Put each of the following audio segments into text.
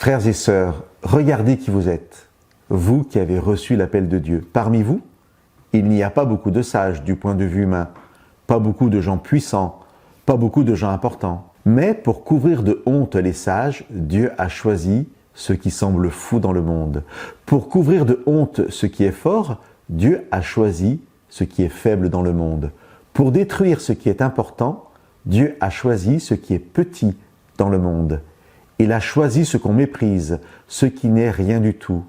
Frères et sœurs, regardez qui vous êtes, vous qui avez reçu l'appel de Dieu. Parmi vous, il n'y a pas beaucoup de sages du point de vue humain, pas beaucoup de gens puissants, pas beaucoup de gens importants. Mais pour couvrir de honte les sages, Dieu a choisi ce qui semble fou dans le monde. Pour couvrir de honte ce qui est fort, Dieu a choisi ce qui est faible dans le monde. Pour détruire ce qui est important, Dieu a choisi ce qui est petit dans le monde. Il a choisi ce qu'on méprise, ce qui n'est rien du tout.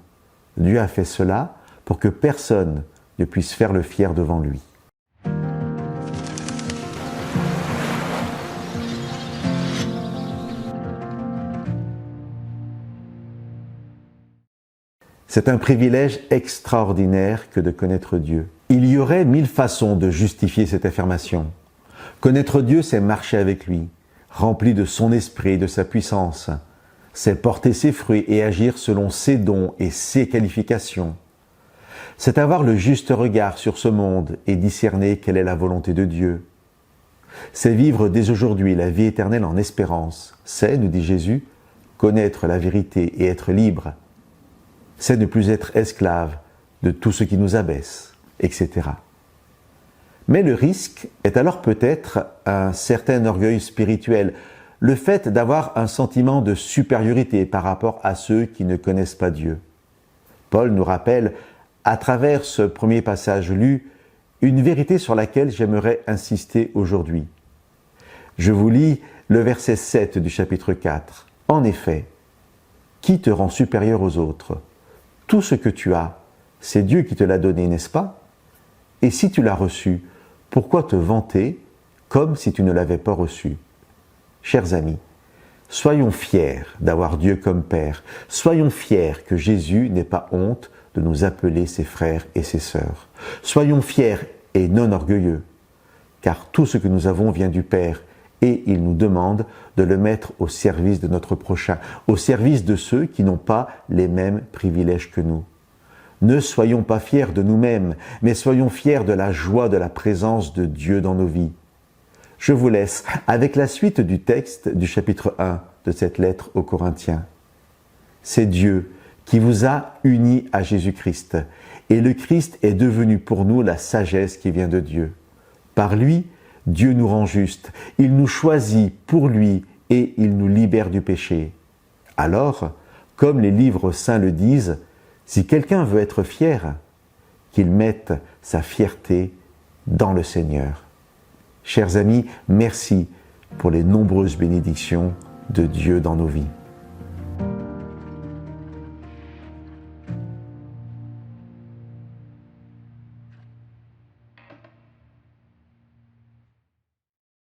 Dieu a fait cela pour que personne ne puisse faire le fier devant lui. C'est un privilège extraordinaire que de connaître Dieu. Il y aurait 1000 façons de justifier cette affirmation. Connaître Dieu, c'est marcher avec lui, rempli de son esprit et de sa puissance. C'est porter ses fruits et agir selon ses dons et ses qualifications. C'est avoir le juste regard sur ce monde et discerner quelle est la volonté de Dieu. C'est vivre dès aujourd'hui la vie éternelle en espérance. C'est, nous dit Jésus, connaître la vérité et être libre. C'est ne plus être esclave de tout ce qui nous abaisse, etc. Mais le risque est alors peut-être un certain orgueil spirituel, le fait d'avoir un sentiment de supériorité par rapport à ceux qui ne connaissent pas Dieu. Paul nous rappelle, à travers ce premier passage lu, une vérité sur laquelle j'aimerais insister aujourd'hui. Je vous lis le verset 7 du chapitre 4. En effet, qui te rend supérieur aux autres ? Tout ce que tu as, c'est Dieu qui te l'a donné, n'est-ce pas? Et si tu l'as reçu, pourquoi te vanter comme si tu ne l'avais pas reçu? Chers amis, soyons fiers d'avoir Dieu comme Père. Soyons fiers que Jésus n'ait pas honte de nous appeler ses frères et ses sœurs. Soyons fiers et non orgueilleux, car tout ce que nous avons vient du Père et il nous demande de le mettre au service de notre prochain, au service de ceux qui n'ont pas les mêmes privilèges que nous. Ne soyons pas fiers de nous-mêmes, mais soyons fiers de la joie de la présence de Dieu dans nos vies. Je vous laisse avec la suite du texte du chapitre 1 de cette lettre aux Corinthiens. C'est Dieu qui vous a unis à Jésus-Christ, et le Christ est devenu pour nous la sagesse qui vient de Dieu. Par lui, Dieu nous rend justes, il nous choisit pour lui et il nous libère du péché. Alors, comme les livres saints le disent, si quelqu'un veut être fier, qu'il mette sa fierté dans le Seigneur. Chers amis, merci pour les nombreuses bénédictions de Dieu dans nos vies.